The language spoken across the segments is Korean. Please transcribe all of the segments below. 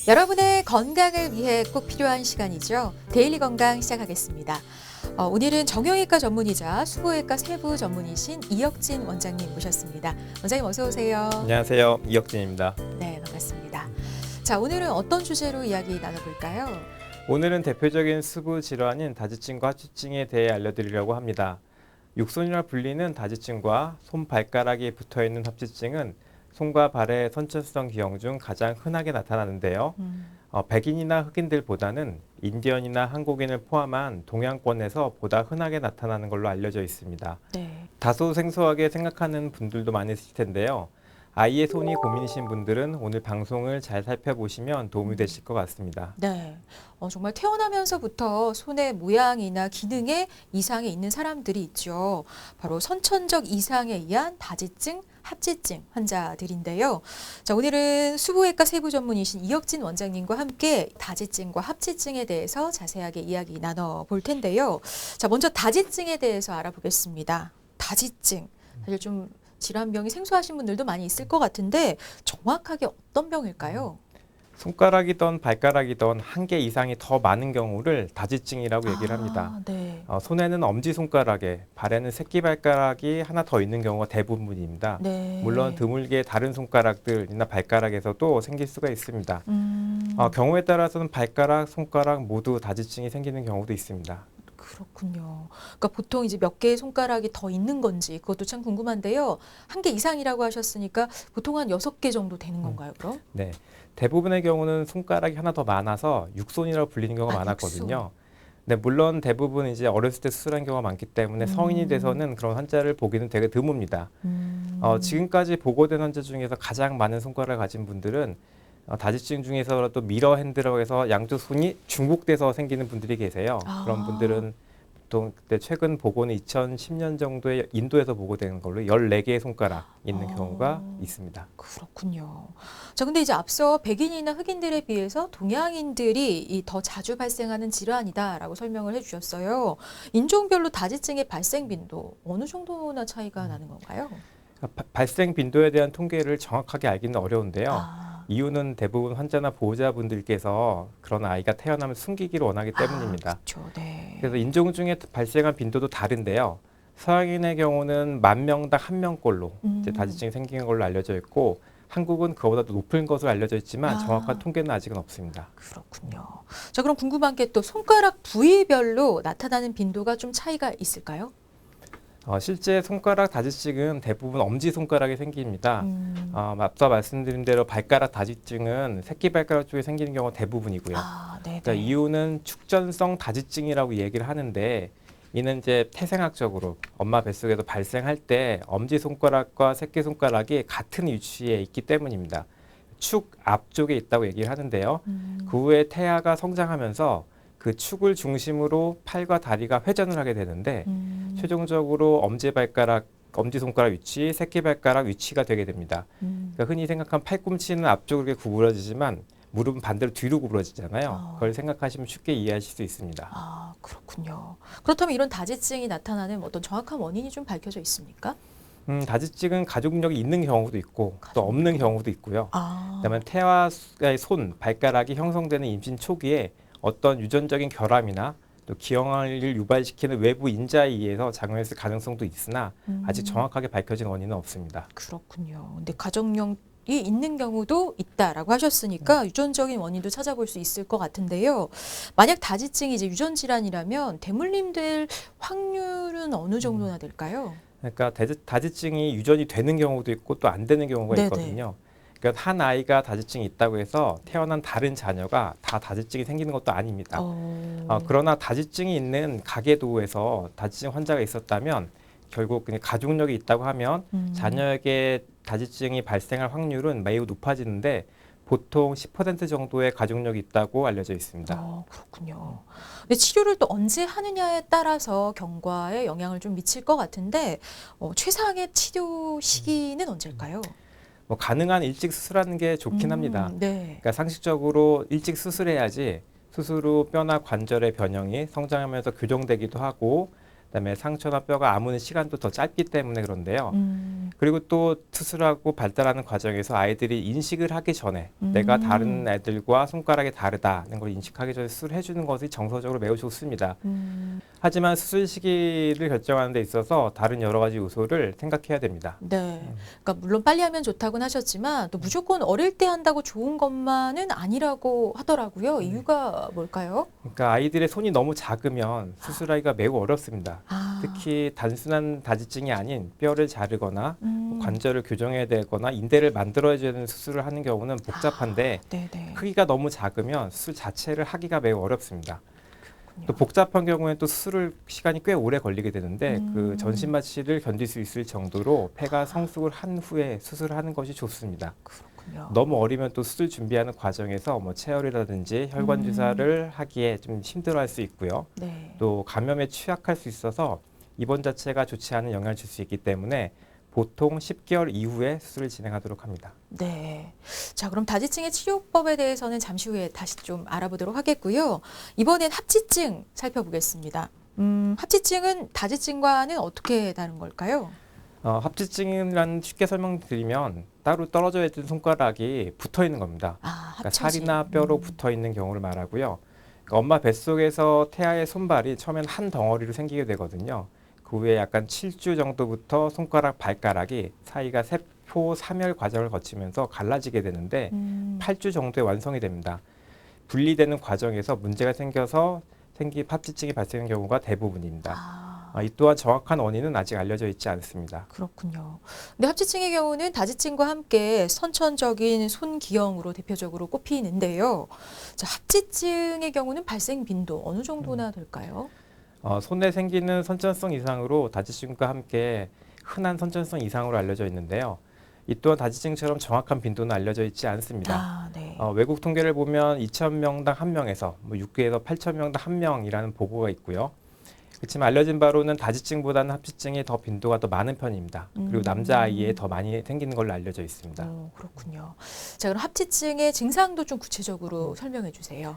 여러분의 건강을 위해 꼭 필요한 시간이죠. 데일리 건강 시작하겠습니다. 오늘은 정형외과 전문의자 수부외과 세부 전문의신 이혁진 원장님 모셨습니다. 원장님 어서 오세요. 안녕하세요. 이혁진입니다. 네, 반갑습니다. 자, 오늘은 어떤 주제로 이야기 나눠볼까요? 오늘은 대표적인 수부 질환인 다지증과 합지증에 대해 알려드리려고 합니다. 육손이라 불리는 다지증과 손 발가락이 붙어있는 합지증은 손과 발의 선천성 기형 중 가장 흔하게 나타나는데요. 백인이나 흑인들보다는 인디언이나 한국인을 포함한 동양권에서 보다 흔하게 나타나는 걸로 알려져 있습니다. 네. 다소 생소하게 생각하는 분들도 많으실 텐데요. 아이의 손이 고민이신 분들은 오늘 방송을 잘 살펴보시면 도움이 되실 것 같습니다. 네. 정말 태어나면서부터 손의 모양이나 기능에 이상이 있는 사람들이 있죠. 바로 선천적 이상에 의한 다지증, 합지증 환자들인데요. 자, 오늘은 수부외과 세부 전문의신 이혁진 원장님과 함께 다지증과 합지증에 대해서 자세하게 이야기 나눠볼 텐데요. 자, 먼저 다지증에 대해서 알아보겠습니다. 다지증. 사실 좀 질환병이 생소하신 분들도 많이 있을 것 같은데 정확하게 어떤 병일까요? 손가락이든 발가락이든 한 개 이상이 더 많은 경우를 다지증이라고 얘기를 합니다. 네. 손에는 엄지손가락에, 발에는 새끼발가락이 하나 더 있는 경우가 대부분입니다. 네. 물론 드물게 다른 손가락들이나 발가락에서도 생길 수가 있습니다. 경우에 따라서는 발가락, 손가락 모두 다지증이 생기는 경우도 있습니다. 그렇군요. 그러니까 보통 이제 몇 개의 손가락이 더 있는 건지 그것도 참 궁금한데요. 한 개 이상이라고 하셨으니까 보통 한 6개 정도 되는 건가요, 그럼? 네, 대부분의 경우는 손가락이 하나 더 많아서 육손이라고 불리는 경우가 많았거든요. 육손. 네, 물론 대부분 이제 어렸을 때 수술한 경우가 많기 때문에 성인이 돼서는 그런 환자를 보기는 되게 드뭅니다. 지금까지 보고된 환자 중에서 가장 많은 손가락을 가진 분들은 다지증 중에서라도 미러 핸드라고 해서 양쪽 손이 중복돼서 생기는 분들이 계세요. 그런 분들은 보통 그때 최근 보고는 2010년 정도에 인도에서 보고된 걸로 14개의 손가락 있는 경우가 있습니다. 그렇군요. 자, 근데 이제 앞서 백인이나 흑인들에 비해서 동양인들이 더 자주 발생하는 질환이다라고 설명을 해주셨어요. 인종별로 다지증의 발생 빈도 어느 정도나 차이가 나는 건가요? 발생 빈도에 대한 통계를 정확하게 알기는 어려운데요. 이유는 대부분 환자나 보호자분들께서 그런 아이가 태어나면 숨기기를 원하기 때문입니다. 그렇죠. 네. 그래서 인종 중에 발생한 빈도도 다른데요. 서양인의 경우는 10,000명당 1명꼴로 이제 다지증이 생기는 걸로 알려져 있고 한국은 그보다 높은 것으로 알려져 있지만 정확한 통계는 아직은 없습니다. 그렇군요. 자, 그럼 궁금한 게 또 손가락 부위별로 나타나는 빈도가 좀 차이가 있을까요? 실제 손가락 다지증은 대부분 엄지손가락에 생깁니다. 앞서 말씀드린 대로 발가락 다지증은 새끼발가락 쪽에 생기는 경우가 대부분이고요. 그러니까 이유는 축전성 다지증이라고 얘기를 하는데 이는 이제 태생학적으로 엄마 뱃속에서 발생할 때 엄지손가락과 새끼손가락이 같은 위치에 있기 때문입니다. 축 앞쪽에 있다고 얘기를 하는데요. 그 후에 태아가 성장하면서 그 축을 중심으로 팔과 다리가 회전을 하게 되는데 최종적으로 엄지손가락 위치, 새끼발가락 위치가 되게 됩니다. 그러니까 흔히 생각한 팔꿈치는 앞쪽으로 이렇게 구부러지지만 무릎은 반대로 뒤로 구부러지잖아요. 그걸 생각하시면 쉽게 이해하실 수 있습니다. 그렇군요. 그렇다면 이런 다지증이 나타나는 어떤 정확한 원인이 좀 밝혀져 있습니까? 다지증은 가족력이 있는 경우도 있고 또 없는 경우도 있고요. 그다음에 태아의 손, 발가락이 형성되는 임신 초기에 어떤 유전적인 결함이나 또 기형을 유발시키는 외부 인자에 의해서 작용했을 가능성도 있으나 아직 정확하게 밝혀진 원인은 없습니다. 그렇군요. 근데 가족력이 있는 경우도 있다라고 하셨으니까 유전적인 원인도 찾아볼 수 있을 것 같은데요. 만약 다지증이 이제 유전 질환이라면 대물림될 확률은 어느 정도나 될까요? 그러니까 다지증이 유전이 되는 경우도 있고 또 안 되는 경우가 있거든요. 그러니까 한 아이가 다지증이 있다고 해서 태어난 다른 자녀가 다 다지증이 생기는 것도 아닙니다. 그러나 다지증이 있는 가계도에서 다지증 환자가 있었다면 결국 그냥 가족력이 있다고 하면 자녀에게 다지증이 발생할 확률은 매우 높아지는데 보통 10% 정도의 가족력이 있다고 알려져 있습니다. 그렇군요. 근데 치료를 또 언제 하느냐에 따라서 경과에 영향을 좀 미칠 것 같은데 최상의 치료 시기는 언제일까요? 가능한 일찍 수술하는 게 좋긴 합니다. 그러니까 상식적으로 일찍 수술해야지 수술 후 뼈나 관절의 변형이 성장하면서 교정되기도 하고 그다음에 상처나 뼈가 아무는 시간도 더 짧기 때문에 그런데요. 그리고 또 수술하고 발달하는 과정에서 아이들이 인식을 하기 전에 내가 다른 애들과 손가락이 다르다는 걸 인식하기 전에 수술해 주는 것이 정서적으로 매우 좋습니다. 하지만 수술 시기를 결정하는 데 있어서 다른 여러 가지 요소를 생각해야 됩니다. 네. 그러니까 물론 빨리 하면 좋다고는 하셨지만 또 무조건 어릴 때 한다고 좋은 것만은 아니라고 하더라고요. 이유가 뭘까요? 그러니까 아이들의 손이 너무 작으면 수술하기가 매우 어렵습니다. 특히 단순한 다지증이 아닌 뼈를 자르거나 관절을 교정해야 되거나 인대를 만들어야 되는 수술을 하는 경우는 복잡한데 크기가 너무 작으면 수술 자체를 하기가 매우 어렵습니다. 또 복잡한 경우에는 또 수술 시간이 꽤 오래 걸리게 되는데 그 전신 마취를 견딜 수 있을 정도로 폐가 성숙을 한 후에 수술하는 것이 좋습니다. 그렇군요. 너무 어리면 또 수술 준비하는 과정에서 뭐 체열이라든지 혈관 주사를 하기에 좀 힘들어할 수 있고요. 네. 또 감염에 취약할 수 있어서 입원 자체가 좋지 않은 영향을 줄 수 있기 때문에 보통 10개월 이후에 수술을 진행하도록 합니다. 네. 자, 그럼 다지증의 치료법에 대해서는 잠시 후에 다시 좀 알아보도록 하겠고요. 이번엔 합지증 살펴보겠습니다. 합지증은 다지증과는 어떻게 다른 걸까요? 합지증이란 쉽게 설명드리면 따로 떨어져 있던 손가락이 붙어 있는 겁니다. 그러니까 살이나 뼈로 붙어 있는 경우를 말하고요. 그러니까 엄마 뱃속에서 태아의 손발이 처음엔 한 덩어리로 생기게 되거든요. 그 후에 약간 7주 정도부터 손가락, 발가락이 사이가 세포 사멸 과정을 거치면서 갈라지게 되는데 8주 정도에 완성이 됩니다. 분리되는 과정에서 문제가 생겨서 생긴 합지증이 발생하는 경우가 대부분입니다. 이 또한 정확한 원인은 아직 알려져 있지 않습니다. 그렇군요. 근데 합지증의 경우는 다지증과 함께 선천적인 손기형으로 대표적으로 꼽히는데요. 자, 합지증의 경우는 발생 빈도 어느 정도나 될까요? 손에 생기는 선천성 이상으로 다지증과 함께 흔한 선천성 이상으로 알려져 있는데요. 이 또한 다지증처럼 정확한 빈도는 알려져 있지 않습니다. 네. 외국 통계를 보면 2,000명당 1명에서 6개에서 8,000명당 1명이라는 보고가 있고요. 그렇지만 알려진 바로는 다지증보다는 합지증이 더 빈도가 더 많은 편입니다. 그리고 남자아이에 더 많이 생기는 걸로 알려져 있습니다. 그렇군요. 자, 그럼 합지증의 증상도 좀 구체적으로 설명해 주세요.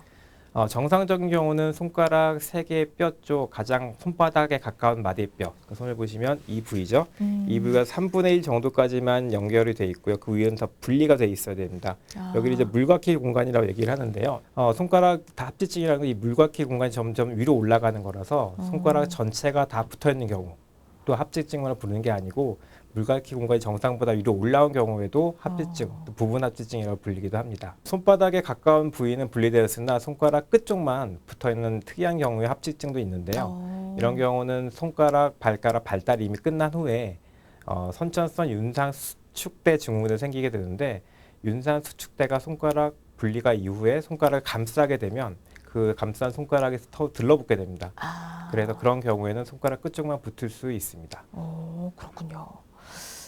정상적인 경우는 손가락 3개 뼈 쪽 가장 손바닥에 가까운 마디뼈, 그 손을 보시면 이 부위죠. 이 부위가 3분의 1 정도까지만 연결이 돼 있고요. 그 위에는 다 분리가 돼 있어야 됩니다. 여기를 이제 물과키 공간이라고 얘기를 하는데요. 손가락 다 합지증이라는 건 이 물과키 공간이 점점 위로 올라가는 거라서 손가락 전체가 다 붙어 있는 경우, 또 합지증으로 부르는 게 아니고 물갈퀴 공간이 정상보다 위로 올라온 경우에도 합지증, 또 부분 합지증이라고 불리기도 합니다. 손바닥에 가까운 부위는 분리되었으나 손가락 끝쪽만 붙어있는 특이한 경우의 합지증도 있는데요. 이런 경우는 손가락, 발가락 발달이 이미 끝난 후에 선천성 윤상 수축대 증후군이 생기게 되는데 윤상 수축대가 손가락 분리가 이후에 손가락을 감싸게 되면 그 감싼 손가락에서 더 들러붙게 됩니다. 그래서 그런 경우에는 손가락 끝쪽만 붙을 수 있습니다. 그렇군요.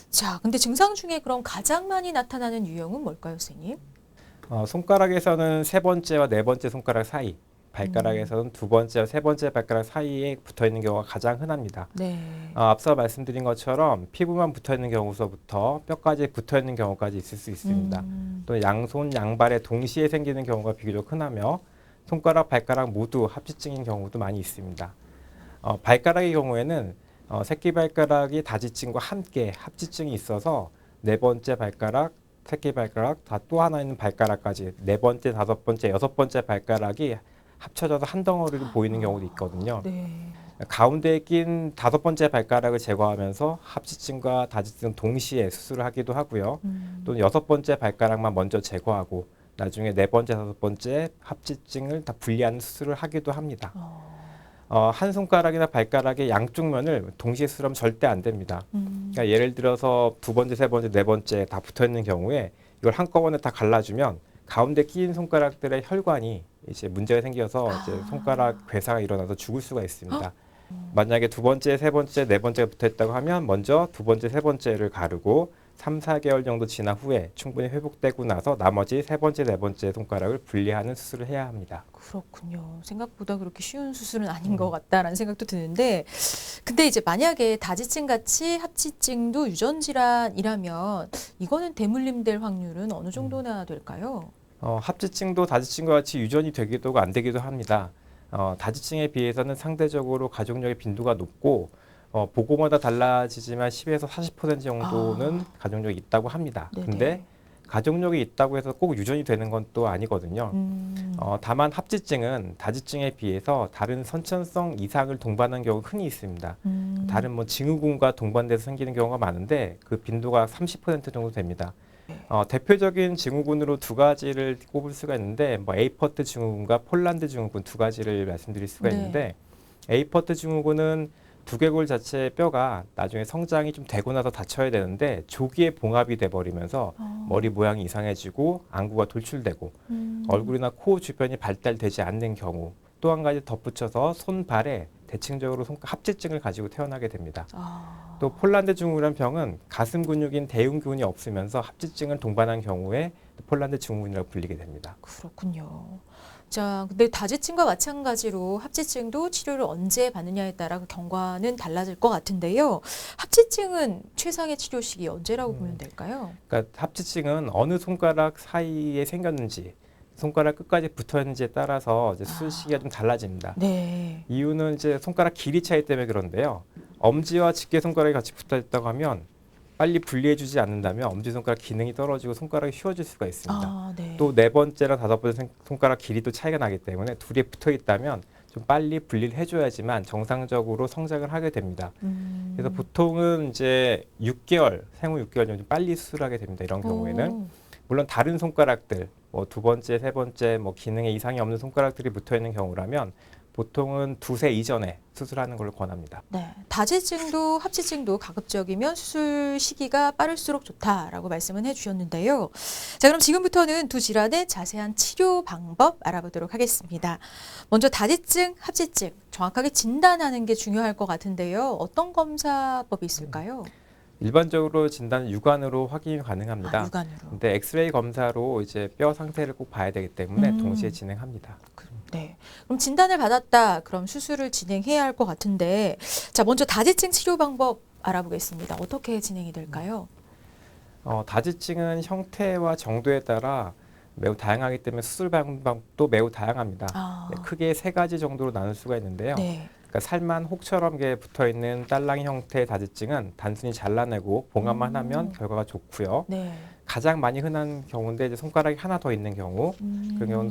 자, 근데 증상 중에 그럼 가장 많이 나타나는 유형은 뭘까요, 선생님? 손가락에서는 3번째와 4번째 손가락 사이, 발가락에서는 2번째와 3번째 발가락 사이에 붙어 있는 경우가 가장 흔합니다. 네. 앞서 말씀드린 것처럼 피부만 붙어 있는 경우서부터 뼈까지 붙어 있는 경우까지 있을 수 있습니다. 또 양손, 양발에 동시에 생기는 경우가 비교적 흔하며 손가락, 발가락 모두 합지증인 경우도 많이 있습니다. 발가락의 경우에는 새끼발가락이 다지증과 함께 합지증이 있어서 4번째 발가락, 새끼발가락, 다 또 하나 있는 발가락까지 4번째, 5번째, 6번째 발가락이 합쳐져서 한 덩어리로 보이는 경우도 있거든요. 네. 가운데에 낀 5번째 발가락을 제거하면서 합지증과 다지증 동시에 수술을 하기도 하고요. 또는 6번째 발가락만 먼저 제거하고 나중에 4번째, 5번째 합지증을 다 분리하는 수술을 하기도 합니다. 한 손가락이나 발가락의 양쪽 면을 동시에 수술하면 절대 안 됩니다. 그러니까 예를 들어서 2번째, 3번째, 4번째 다 붙어 있는 경우에 이걸 한꺼번에 다 갈라주면 가운데 끼인 손가락들의 혈관이 이제 문제가 생겨서 이제 손가락 괴사가 일어나서 죽을 수가 있습니다. 만약에 2번째, 3번째, 4번째가 붙어 있다고 하면 먼저 2번째, 3번째를 가르고 3, 4개월 정도 지난 후에 충분히 회복되고 나서 나머지 3번째, 4번째 손가락을 분리하는 수술을 해야 합니다. 그렇군요. 생각보다 그렇게 쉬운 수술은 아닌 것 같다라는 생각도 드는데, 근데 이제 만약에 다지증 같이 합지증도 유전 질환이라면 이거는 대물림될 확률은 어느 정도나 될까요? 합지증도 다지증과 같이 유전이 되기도 안 되기도 합니다. 다지증에 비해서는 상대적으로 가족력의 빈도가 높고 보고마다 달라지지만 10에서 40% 정도는 가족력이 있다고 합니다. 네네. 근데 가족력이 있다고 해서 꼭 유전이 되는 건 또 아니거든요. 다만 합지증은 다지증에 비해서 다른 선천성 이상을 동반하는 경우가 흔히 있습니다. 다른 뭐 증후군과 동반돼서 생기는 경우가 많은데 그 빈도가 30% 정도 됩니다. 대표적인 증후군으로 두 가지를 꼽을 수가 있는데 뭐 에이퍼트 증후군과 폴란드 증후군 두 가지를 말씀드릴 수가 네. 있는데 에이퍼트 증후군은 두개골 자체의 뼈가 나중에 성장이 좀 되고 나서 다쳐야 되는데 조기에 봉합이 돼버리면서 머리 모양이 이상해지고 안구가 돌출되고 얼굴이나 코 주변이 발달되지 않는 경우 또 한 가지 덧붙여서 손, 발에 대칭적으로 합지증을 가지고 태어나게 됩니다. 또 폴란드 증후군이라는 병은 가슴 근육인 대흉근이 없으면서 합지증을 동반한 경우에 폴란드 증후군이라고 불리게 됩니다. 그렇군요. 자, 근데 다지증과 마찬가지로 합지증도 치료를 언제 받느냐에 따라 그 경과는 달라질 것 같은데요. 합지증은 최상의 치료 시기 언제라고 보면 될까요? 그러니까 합지증은 어느 손가락 사이에 생겼는지 손가락 끝까지 붙었는지에 따라서 이제 수술 시기가 좀 달라집니다. 네. 이유는 이제 손가락 길이 차이 때문에 그런데요. 엄지와 집게 손가락이 같이 붙어 있다고 하면 빨리 분리해주지 않는다면 엄지손가락 기능이 떨어지고 손가락이 휘어질 수가 있습니다. 네. 또 네 번째랑 다섯 번째 손가락 길이도 차이가 나기 때문에 둘이 붙어 있다면 좀 빨리 분리를 해줘야지만 정상적으로 성장을 하게 됩니다. 그래서 보통은 이제 6개월, 생후 6개월 정도 빨리 수술하게 됩니다. 이런 경우에는. 물론 다른 손가락들, 뭐 두 번째, 세 번째, 뭐 기능에 이상이 없는 손가락들이 붙어 있는 경우라면 보통은 2세 이전에 수술하는 걸 권합니다. 네, 다지증도 합지증도 가급적이면 수술 시기가 빠를수록 좋다라고 말씀은 해주셨는데요. 자, 그럼 지금부터는 두 질환의 자세한 치료 방법 알아보도록 하겠습니다. 먼저 다지증, 합지증 정확하게 진단하는 게 중요할 것 같은데요. 어떤 검사법이 있을까요? 일반적으로 진단은 육안으로 확인이 가능합니다. 육안으로. 근데 엑스레이 검사로 이제 뼈 상태를 꼭 봐야 되기 때문에 동시에 진행합니다. 네. 그럼 진단을 받았다. 그럼 수술을 진행해야 할 것 같은데, 자, 먼저 다지증 치료 방법 알아보겠습니다. 어떻게 진행이 될까요? 다지증은 형태와 정도에 따라 매우 다양하기 때문에 수술 방법도 매우 다양합니다. 크게 세 가지 정도로 나눌 수가 있는데요. 네. 그러니까 살만 혹처럼 붙어 있는 딸랑이 형태의 다지증은 단순히 잘라내고 봉합만 하면 결과가 좋고요. 네. 가장 많이 흔한 경우인데 이제 손가락이 하나 더 있는 경우, 그런 경우는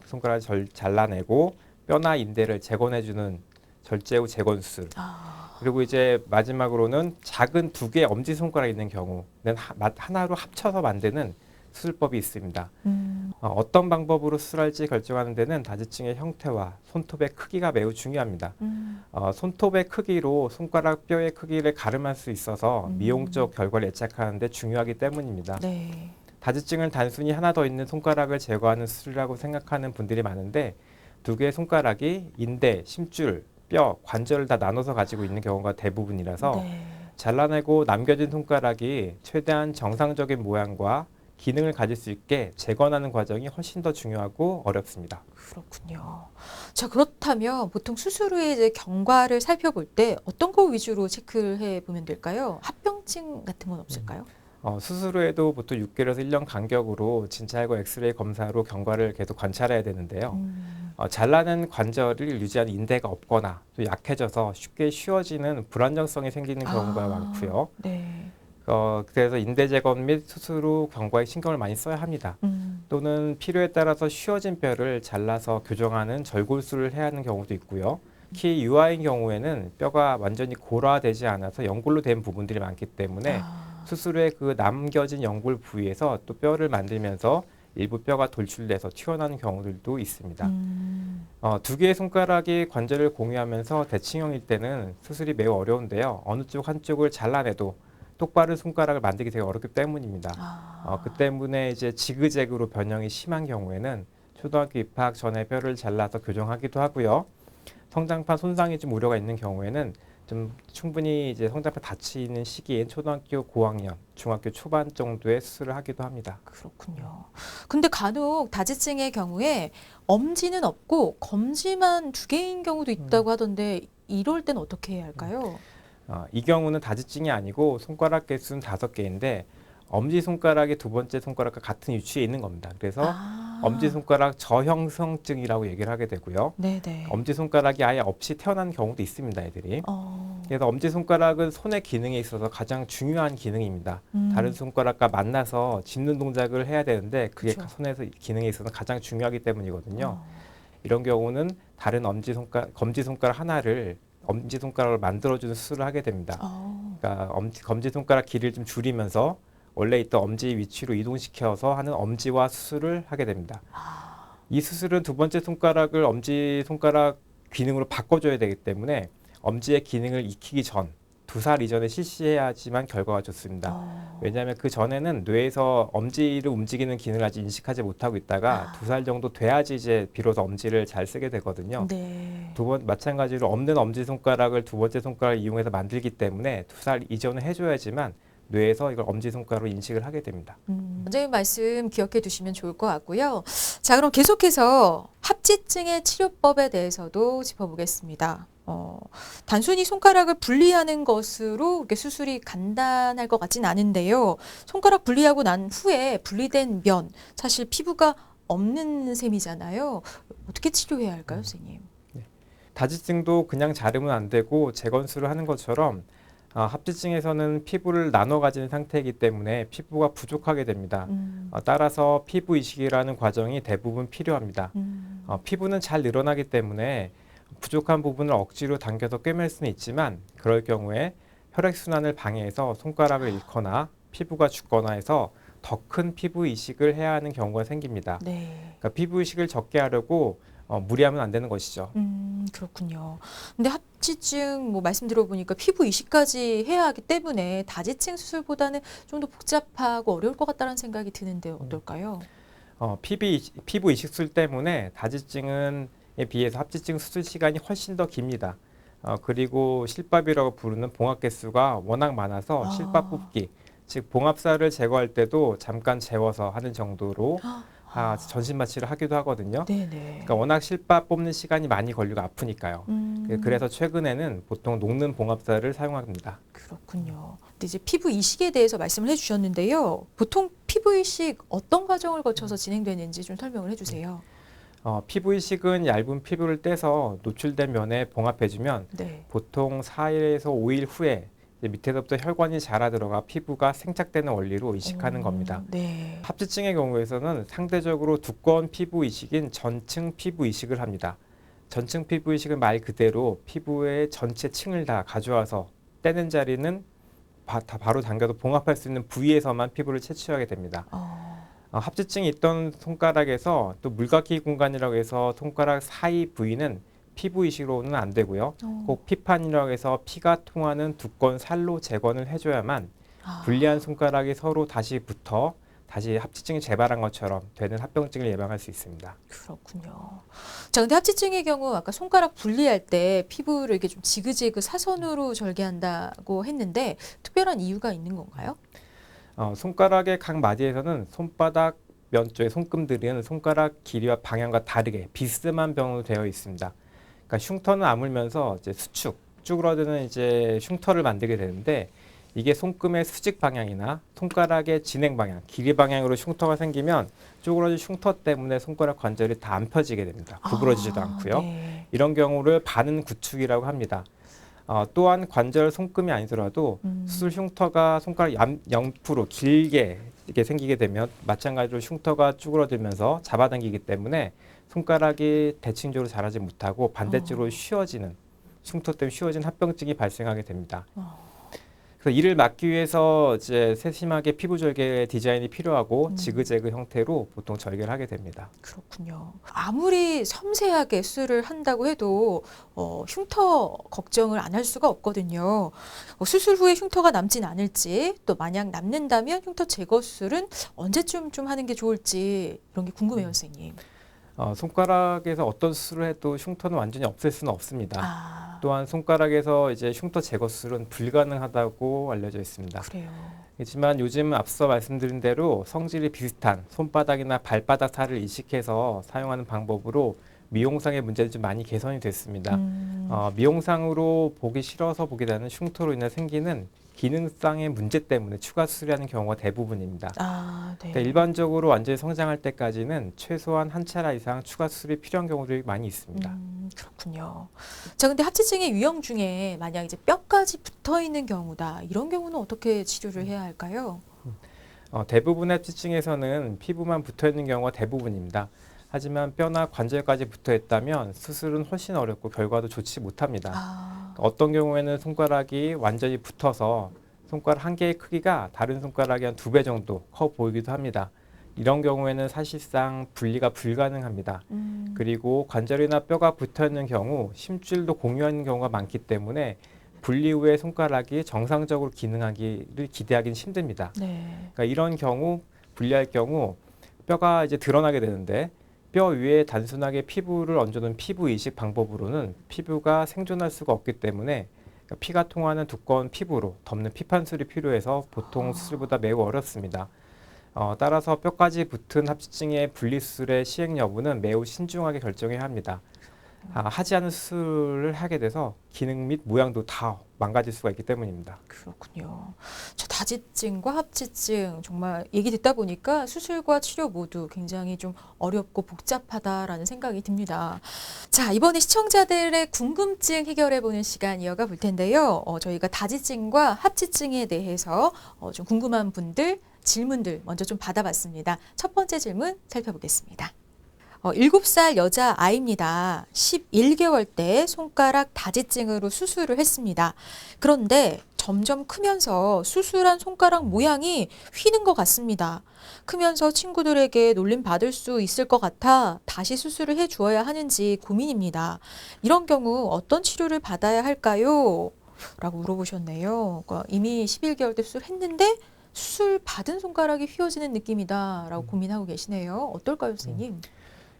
손가락을 잘라내고 뼈나 인대를 재건해주는 절제 후 재건 수술. 그리고 이제 마지막으로는 작은 두 개의 엄지 손가락이 있는 경우는 하나로 합쳐서 만드는 수술법이 있습니다. 어떤 방법으로 수술할지 결정하는 데는 다지증의 형태와 손톱의 크기가 매우 중요합니다. 손톱의 크기로 손가락 뼈의 크기를 가름할 수 있어서 미용적 결과를 예측하는 데 중요하기 때문입니다. 네. 다지증을 단순히 하나 더 있는 손가락을 제거하는 수술이라고 생각하는 분들이 많은데 두 개의 손가락이 인대, 심줄, 뼈, 관절을 다 나눠서 가지고 있는 경우가 대부분이라서 네. 잘라내고 남겨진 손가락이 최대한 정상적인 모양과 기능을 가질 수 있게 재건하는 과정이 훨씬 더 중요하고 어렵습니다. 그렇군요. 자, 그렇다면 보통 수술 후에 이제 경과를 살펴볼 때 어떤 거 위주로 체크를 해 보면 될까요? 합병증 같은 건 없을까요? 수술 후에도 보통 6개월에서 1년 간격으로 진찰과 엑스레이 검사로 경과를 계속 관찰해야 되는데요. 잘라낸 관절을 유지하는 인대가 없거나 또 약해져서 쉽게 쉬워지는 불안정성이 생기는 경우가 많고요. 네. 그래서 인대 재건 및 수술 후 경과에 신경을 많이 써야 합니다. 또는 필요에 따라서 쉬어진 뼈를 잘라서 교정하는 절골술을 해야 하는 경우도 있고요. 특히 유아인 경우에는 뼈가 완전히 골화되지 않아서 연골로 된 부분들이 많기 때문에 수술 후에 그 남겨진 연골 부위에서 또 뼈를 만들면서 일부 뼈가 돌출돼서 튀어나오는 경우들도 있습니다. 두 개의 손가락이 관절을 공유하면서 대칭형일 때는 수술이 매우 어려운데요. 어느 쪽 한쪽을 잘라내도 똑바른 손가락을 만들기 되게 어렵기 때문입니다. 그 때문에 이제 지그재그로 변형이 심한 경우에는 초등학교 입학 전에 뼈를 잘라서 교정하기도 하고요. 성장판 손상이 좀 우려가 있는 경우에는 좀 충분히 이제 성장판 다치는 시기인 초등학교 고학년, 중학교 초반 정도의 수술을 하기도 합니다. 그렇군요. 근데 간혹 다지증의 경우에 엄지는 없고 검지만 2개인 경우도 있다고 하던데 이럴 때는 어떻게 해야 할까요? 이 경우는 다지증이 아니고 손가락 개수는 5개인데 엄지손가락이 두 번째 손가락과 같은 위치에 있는 겁니다. 그래서 엄지손가락 저형성증이라고 얘기를 하게 되고요. 네네. 엄지손가락이 아예 없이 태어난 경우도 있습니다, 애들이. 그래서 엄지손가락은 손의 기능에 있어서 가장 중요한 기능입니다. 다른 손가락과 만나서 짚는 동작을 해야 되는데 그게 그쵸. 손에서 기능에 있어서 가장 중요하기 때문이거든요. 이런 경우는 다른 검지손가락 하나를 엄지손가락을 만들어주는 수술을 하게 됩니다. 그러니까 검지손가락 길이를 좀 줄이면서 원래 있던 엄지 위치로 이동시켜서 하는 엄지화 수술을 하게 됩니다. 이 수술은 두 번째 손가락을 엄지손가락 기능으로 바꿔줘야 되기 때문에 엄지의 기능을 익히기 전 2살 이전에 실시해야지만 결과가 좋습니다. 왜냐하면 그 전에는 뇌에서 엄지를 움직이는 기능을 아직 인식하지 못하고 있다가 2살 정도 돼야지 이제 비로소 엄지를 잘 쓰게 되거든요. 네. 마찬가지로 없는 엄지손가락을 두 번째 손가락을 이용해서 만들기 때문에 2살 이전에 해줘야지만 뇌에서 이걸 엄지손가락으로 인식을 하게 됩니다. 원장님 말씀 기억해 두시면 좋을 것 같고요. 자, 그럼 계속해서 합지증의 치료법에 대해서도 짚어보겠습니다. 단순히 손가락을 분리하는 것으로 이렇게 수술이 간단할 것 같진 않은데요. 손가락 분리하고 난 후에 분리된 면, 사실 피부가 없는 셈이잖아요. 어떻게 치료해야 할까요, 선생님? 다지증도 그냥 자르면 안 되고 재건수를 하는 것처럼 합지증에서는 피부를 나눠 가진 상태이기 때문에 피부가 부족하게 됩니다. 따라서 피부 이식이라는 과정이 대부분 필요합니다. 피부는 잘 늘어나기 때문에 부족한 부분을 억지로 당겨서 꿰맬 수는 있지만 그럴 경우에 혈액순환을 방해해서 손가락을 잃거나 피부가 죽거나 해서 더 큰 피부 이식을 해야 하는 경우가 생깁니다. 네. 그러니까 피부 이식을 적게 하려고 무리하면 안 되는 것이죠. 그렇군요. 근데 합지증 뭐 말씀 들어보니까 피부 이식까지 해야 하기 때문에 다지증 수술보다는 좀 더 복잡하고 어려울 것 같다는 생각이 드는데 어떨까요? 피부 이식술 때문에 다지증에 비해서 합지증 수술 시간이 훨씬 더 깁니다. 그리고 실밥이라고 부르는 봉합 개수가 워낙 많아서 실밥 뽑기, 즉 봉합살을 제거할 때도 잠깐 재워서 하는 정도로 전신 마취를 하기도 하거든요. 네네. 그러니까 워낙 실밥 뽑는 시간이 많이 걸리고 아프니까요. 그래서 최근에는 보통 녹는 봉합살을 사용합니다. 그렇군요. 근데 이제 피부 이식에 대해서 말씀을 해주셨는데요. 보통 피부 이식 어떤 과정을 거쳐서 진행되는지 좀 설명을 해주세요. 피부 이식은 얇은 피부를 떼서 노출된 면에 봉합해주면 네. 보통 4일에서 5일 후에 이제 밑에서부터 혈관이 자라 들어가 피부가 생착되는 원리로 이식하는 겁니다. 네. 합지증의 경우에서는 상대적으로 두꺼운 피부 이식인 전층 피부 이식을 합니다. 전층 피부 이식은 말 그대로 피부의 전체 층을 다 가져와서 떼는 자리는 바로 당겨서 봉합할 수 있는 부위에서만 피부를 채취하게 됩니다. 합지증이 있던 손가락에서 또 물깎이 공간이라고 해서 손가락 사이 부위는 피부 이식으로는 안 되고요. 꼭 피판이라고 해서 피가 통하는 두꺼운 살로 재건을 해줘야만 분리한 손가락이 서로 다시 붙어 다시 합지증이 재발한 것처럼 되는 합병증을 예방할 수 있습니다. 그렇군요. 자, 근데 합지증의 경우 아까 손가락 분리할 때 피부를 이렇게 좀 지그재그 사선으로 절개한다고 했는데 특별한 이유가 있는 건가요? 손가락의 각 마디에서는 손바닥 면 쪽의 손금들은 손가락 길이와 방향과 다르게 비스듬한 병으로 되어 있습니다. 그러니까 흉터는 아물면서 이제 수축, 쭈그러드는 이제 흉터를 만들게 되는데 이게 손금의 수직 방향이나 손가락의 진행 방향, 길이 방향으로 흉터가 생기면 쭈그러진 흉터 때문에 손가락 관절이 다 안 펴지게 됩니다. 구부러지지도 않고요. 네. 이런 경우를 반응 구축이라고 합니다. 또한 관절 손금이 아니더라도 수술 흉터가 손가락 옆으로 길게 이렇게 생기게 되면 마찬가지로 흉터가 쭈그러들면서 잡아당기기 때문에 손가락이 대칭적으로 자라지 못하고 반대쪽으로 휘어지는 흉터 때문에 휘어진 합병증이 발생하게 됩니다. 그래서 이를 막기 위해서 이제 세심하게 피부 절개 디자인이 필요하고 지그재그 형태로 보통 절개를 하게 됩니다. 그렇군요. 아무리 섬세하게 수술을 한다고 해도 흉터 걱정을 안 할 수가 없거든요. 수술 후에 흉터가 남진 않을지 또 만약 남는다면 흉터 제거 수술은 언제쯤 좀 하는 게 좋을지 이런 게 궁금해요, 선생님. 손가락에서 어떤 수술을 해도 흉터는 완전히 없앨 수는 없습니다. 또한 손가락에서 이제 흉터 제거 수술은 불가능하다고 알려져 있습니다. 그래요. 하지만 요즘 앞서 말씀드린 대로 성질이 비슷한 손바닥이나 발바닥 살을 이식해서 사용하는 방법으로 미용상의 문제는 좀 많이 개선이 됐습니다. 미용상으로 보기 싫어서 보게 되는 흉터로 인해 생기는 기능상의 문제 때문에 추가 수술을 하는 경우가 대부분입니다. 네. 그러니까 일반적으로 완전히 성장할 때까지는 최소한 한 차례 이상 추가 수술이 필요한 경우들이 많이 있습니다. 그렇군요. 자, 근데 합치증의 유형 중에 만약 이제 뼈까지 붙어 있는 경우다. 이런 경우는 어떻게 치료를 해야 할까요? 대부분의 합치증에서는 피부만 붙어 있는 경우가 대부분입니다. 하지만 뼈나 관절까지 붙어 있다면 수술은 훨씬 어렵고 결과도 좋지 못합니다. 어떤 경우에는 손가락이 완전히 붙어서 손가락 한 개의 크기가 다른 손가락의 한 2배 정도 커 보이기도 합니다. 이런 경우에는 사실상 분리가 불가능합니다. 그리고 관절이나 뼈가 붙어 있는 경우 심줄도 공유하는 경우가 많기 때문에 분리 후에 손가락이 정상적으로 기능하기를 기대하기는 힘듭니다. 그러니까 이런 경우 분리할 경우 뼈가 이제 드러나게 되는데 뼈 위에 단순하게 피부를 얹어놓은 피부 이식 방법으로는 피부가 생존할 수가 없기 때문에 피가 통하는 두꺼운 피부로 덮는 피판술이 필요해서 보통 수술보다 매우 어렵습니다. 따라서 뼈까지 붙은 합치증의 분리수술의 시행 여부는 매우 신중하게 결정해야 합니다. 하지 않은 수술을 하게 돼서 기능 및 모양도 다 망가질 수가 있기 때문입니다. 그렇군요. 저 다지증과 합치증 정말 얘기 듣다 보니까 수술과 치료 모두 굉장히 좀 어렵고 복잡하다라는 생각이 듭니다. 자, 이번에 시청자들의 궁금증 해결해보는 시간 이어가 볼 텐데요. 저희가 다지증과 합치증에 대해서 좀 궁금한 분들 질문들 먼저 좀 받아봤습니다. 첫 번째 질문 살펴보겠습니다. 7살 여자아이입니다. 11개월 때 손가락 다지증으로 수술을 했습니다. 그런데 점점 크면서 수술한 손가락 모양이 휘는 것 같습니다. 크면서 친구들에게 놀림 받을 수 있을 것 같아 다시 수술을 해 주어야 하는지 고민입니다. 이런 경우 어떤 치료를 받아야 할까요? 라고 물어보셨네요. 그러니까 이미 11개월 때 수술했는데 수술 받은 손가락이 휘어지는 느낌이다 라고 고민하고 계시네요. 어떨까요, 선생님?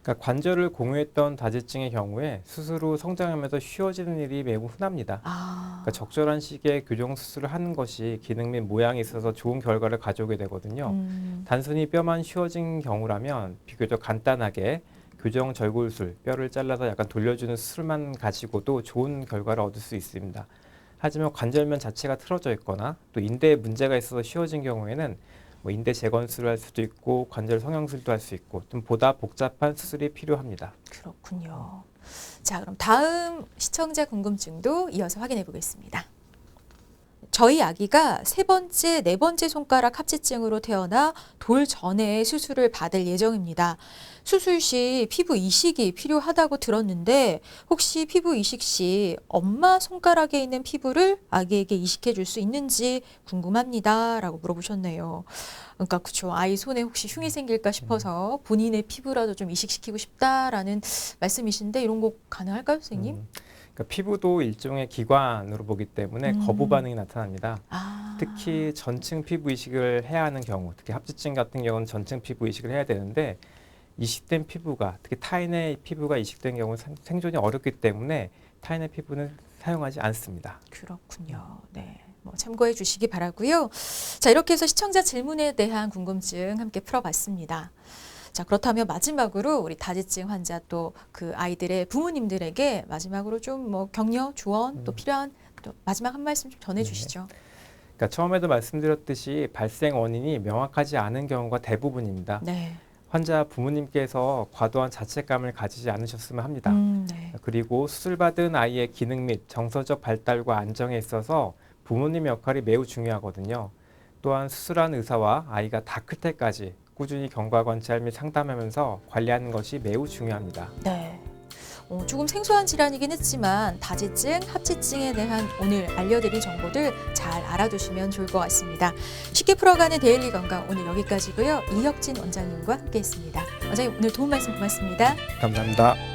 그러니까 관절을 공유했던 다지증의 경우에 수술 후 성장하면서 휘어지는 일이 매우 흔합니다. 그러니까 적절한 시기에 교정 수술을 하는 것이 기능 및 모양에 있어서 좋은 결과를 가져오게 되거든요. 단순히 뼈만 휘어진 경우라면 비교적 간단하게 교정 절골술, 뼈를 잘라서 약간 돌려주는 수술만 가지고도 좋은 결과를 얻을 수 있습니다. 하지만 관절면 자체가 틀어져 있거나 또 인대에 문제가 있어서 휘어진 경우에는 인대 재건술을 할 수도 있고 관절 성형술도 할 수 있고 좀 보다 복잡한 수술이 필요합니다. 그렇군요. 자, 그럼 다음 시청자 궁금증도 이어서 확인해 보겠습니다. 저희 아기가 3번째, 4번째 손가락 합치증으로 태어나 돌 전에 수술을 받을 예정입니다. 수술 시 피부 이식이 필요하다고 들었는데 혹시 피부 이식 시 엄마 손가락에 있는 피부를 아기에게 이식해 줄 수 있는지 궁금합니다. 라고 물어보셨네요. 그러니까 그쵸. 아이 손에 혹시 흉이 생길까 싶어서 본인의 피부라도 좀 이식시키고 싶다라는 말씀이신데 이런 거 가능할까요, 선생님? 그러니까 피부도 일종의 기관으로 보기 때문에 거부 반응이 나타납니다. 특히 전층 피부 이식을 해야 하는 경우, 특히 합치증 같은 경우는 전층 피부 이식을 해야 되는데 이식된 피부가, 특히 타인의 피부가 이식된 경우는 생존이 어렵기 때문에 타인의 피부는 사용하지 않습니다. 그렇군요. 네. 참고해 주시기 바라고요. 자, 이렇게 해서 시청자 질문에 대한 궁금증 함께 풀어봤습니다. 자, 그렇다면 마지막으로 우리 다지증 환자 또 그 아이들의 부모님들에게 마지막으로 좀 격려, 조언 또 필요한 또 마지막 한 말씀 좀 전해주시죠. 그러니까 처음에도 말씀드렸듯이 발생 원인이 명확하지 않은 경우가 대부분입니다. 네. 환자 부모님께서 과도한 자책감을 가지지 않으셨으면 합니다. 네. 그리고 수술받은 아이의 기능 및 정서적 발달과 안정에 있어서 부모님의 역할이 매우 중요하거든요. 또한 수술한 의사와 아이가 다 클 때까지 꾸준히 경과 관찰 및 상담하면서 관리하는 것이 매우 중요합니다. 네. 조금 생소한 질환이긴 했지만 다지증, 합치증에 대한 오늘 알려드린 정보들 잘 알아두시면 좋을 것 같습니다. 쉽게 풀어가는 데일리 건강 오늘 여기까지고요. 이혁진 원장님과 함께했습니다. 원장님 오늘 도움 말씀 고맙습니다. 감사합니다.